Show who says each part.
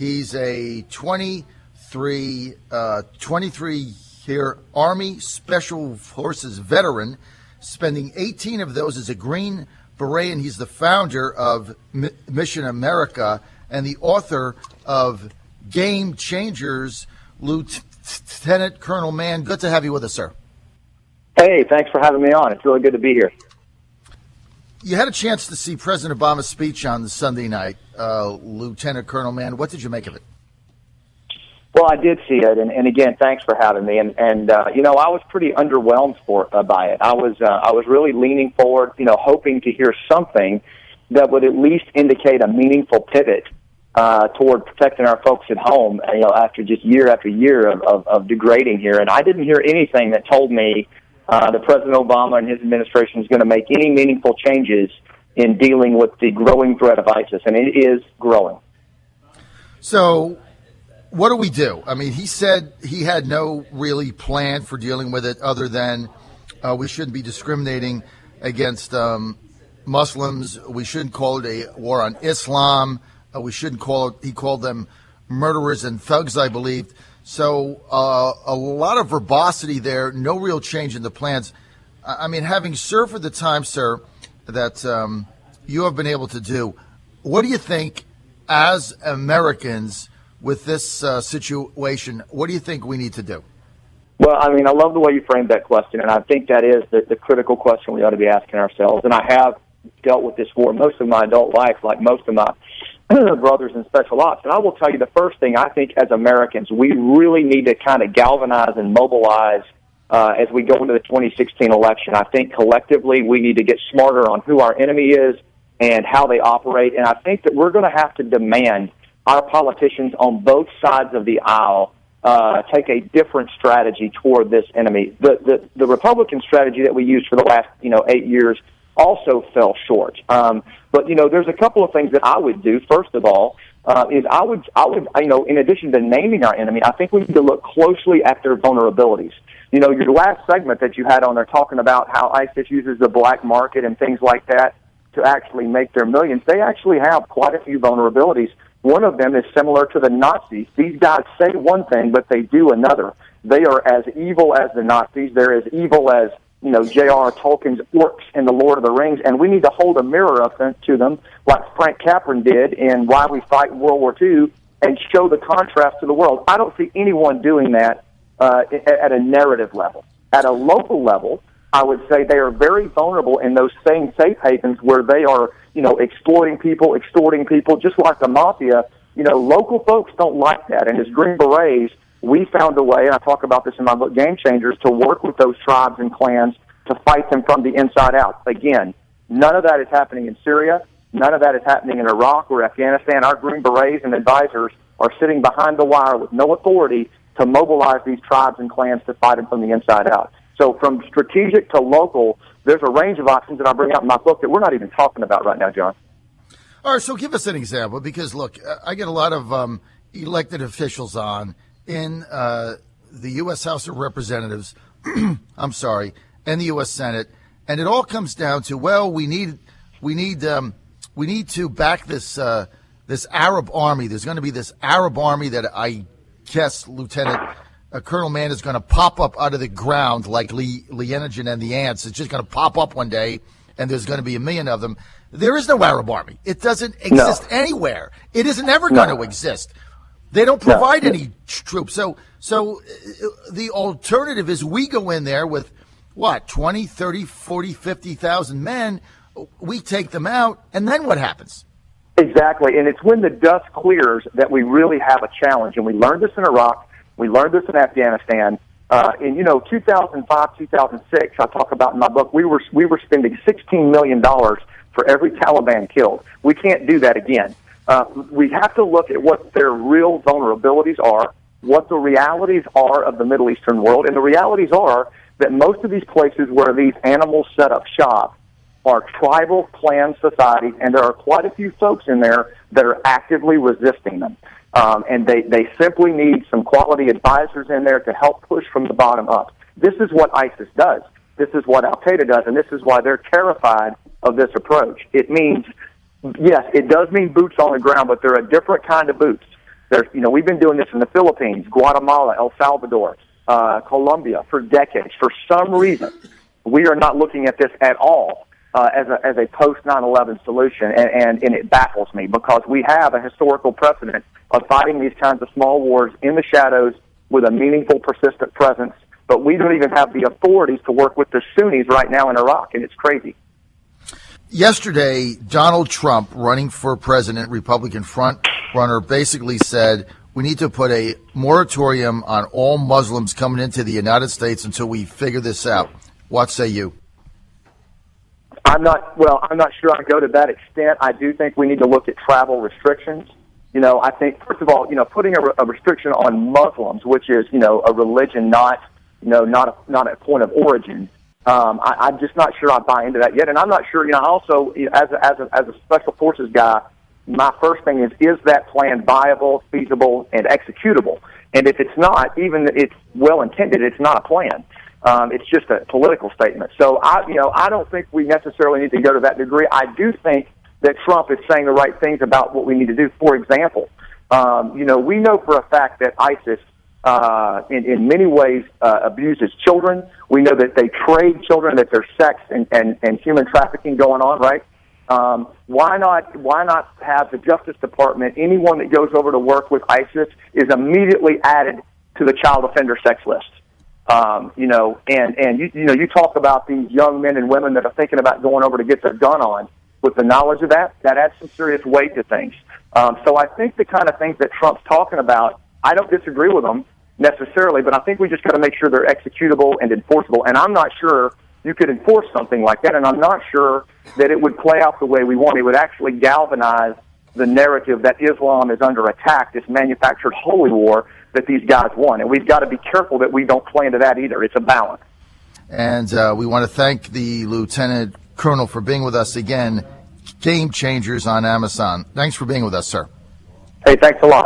Speaker 1: He's a 23-year Army Special Forces veteran, spending 18 of those as a Green Beret, and he's the founder of Mission America and the author of Game Changers. Lieutenant Colonel Mann, good to have you with us, sir.
Speaker 2: Hey, thanks for having me on. It's really good to be here.
Speaker 1: You had a chance to see President Obama's speech on Sunday night, Lieutenant Colonel Mann. What did you make of it?
Speaker 2: Well, I did see it, and again, thanks for having me. And I was pretty underwhelmed by it. I was really leaning forward, hoping to hear something that would at least indicate a meaningful pivot toward protecting our folks at home. After just year after year of degrading here, and I didn't hear anything that told me that President Obama and his administration is going to make any meaningful changes in dealing with the growing threat of ISIS, and it is growing.
Speaker 1: So, what do we do? I mean, he said he had no really plan for dealing with it other than we shouldn't be discriminating against Muslims. We shouldn't call it a war on Islam. We shouldn't call it, he called them murderers and thugs, I believe. So a lot of verbosity there, no real change in the plans. I mean, having served for the time, sir, that you have been able to do, what do you think as Americans with this situation, what do you think we need to do?
Speaker 2: Well, I mean, I love the way you framed that question, and I think that is the critical question we ought to be asking ourselves. And I have dealt with this for most of my adult life, like most of my brothers in special ops. And I will tell you, the first thing I think as Americans, we really need to kind of galvanize and mobilize as we go into the 2016 election. I think collectively we need to get smarter on who our enemy is and how they operate. And I think that we're going to have to demand our politicians on both sides of the aisle take a different strategy toward this enemy. The Republican strategy that we used for the last 8 years also fell short. But there's a couple of things that I would do. First of all, is I would in addition to naming our enemy, I think we need to look closely at their vulnerabilities. Your last segment that you had on there talking about how ISIS uses the black market and things like that to actually make their millions. They actually have quite a few vulnerabilities. One of them is similar to the Nazis. These guys say one thing, but they do another. They are as evil as the Nazis. They're as evil as, J.R. Tolkien's orcs in The Lord of the Rings, and we need to hold a mirror up to them like Frank Capra did in Why We Fight in World War II and show the contrast to the world. I don't see anyone doing that at a narrative level. At a local level, I would say they are very vulnerable in those same safe havens where they are, exploiting people, extorting people, just like the mafia. Local folks don't like that. And as Green Berets, we found a way, and I talk about this in my book, Game Changers, to work with those tribes and clans to fight them from the inside out. Again, none of that is happening in Syria. None of that is happening in Iraq or Afghanistan. Our Green Berets and advisors are sitting behind the wire with no authority to mobilize these tribes and clans to fight them from the inside out. So from strategic to local, there's a range of options that I bring out in my book that we're not even talking about right now, John.
Speaker 1: All right, so give us an example, because, look, I get a lot of elected officials on in the U.S. House of Representatives, and the U.S. Senate, and it all comes down to, well, we need to back this Arab army. There's going to be this Arab army that I guess Lieutenant Colonel Mann is going to pop up out of the ground like Leonogen and the ants. It's just going to pop up one day, and there's going to be 1 million of them. There is no Arab army. It doesn't exist anywhere. It is never going to exist. They don't provide any troops. So the alternative is we go in there with, 20, 30, 40, 50,000 men. We take them out, and then what happens?
Speaker 2: Exactly, and it's when the dust clears that we really have a challenge. And we learned this in Iraq. We learned this in Afghanistan. In 2005, 2006, I talk about in my book, we were spending $16 million for every Taliban killed. We can't do that again. We have to look at what their real vulnerabilities are, what the realities are of the Middle Eastern world, and the realities are that most of these places where these animals set up shop are tribal clan societies, and there are quite a few folks in there that are actively resisting them. And they simply need some quality advisors in there to help push from the bottom up. This is what ISIS does. This is what Al-Qaeda does, and this is why they're terrified of this approach. It means, yes, it does mean boots on the ground, but they're a different kind of boots. We've been doing this in the Philippines, Guatemala, El Salvador, Colombia for decades. For some reason, we are not looking at this at all as a post 9/11 solution, and it baffles me because we have a historical precedent of fighting these kinds of small wars in the shadows with a meaningful, persistent presence. But we don't even have the authorities to work with the Sunnis right now in Iraq, and it's crazy.
Speaker 1: Yesterday, Donald Trump, running for president, Republican front runner, basically said we need to put a moratorium on all Muslims coming into the United States until we figure this out. What say you?
Speaker 2: I'm not sure I go to that extent. I do think we need to look at travel restrictions. I think, first of all, putting a restriction on Muslims, which is, a religion, not a point of origin. I'm just not sure I buy into that yet. And I'm not sure, also, as a special forces guy, my first thing is that plan viable, feasible, and executable? And if it's not, even if it's well intended, it's not a plan. It's just a political statement. So I don't think we necessarily need to go to that degree. I do think that Trump is saying the right things about what we need to do. For example, we know for a fact that ISIS, in many ways, abuses children. We know that they trade children, that there's sex and human trafficking going on, right? Why not have the Justice Department, anyone that goes over to work with ISIS is immediately added to the child offender sex list? You talk about these young men and women that are thinking about going over to get their gun on. With the knowledge of that adds some serious weight to things. So I think the kind of things that Trump's talking about, I don't disagree with them necessarily, but I think we just got to make sure they're executable and enforceable. And I'm not sure you could enforce something like that, and I'm not sure that it would play out the way we want. It would actually galvanize the narrative that Islam is under attack, this manufactured holy war that these guys want. And we've got to be careful that we don't play into that either. It's a balance.
Speaker 1: And we want to thank the Lieutenant Colonel for being with us again. Game changers on Amazon. Thanks for being with us, sir.
Speaker 2: Hey, thanks a lot.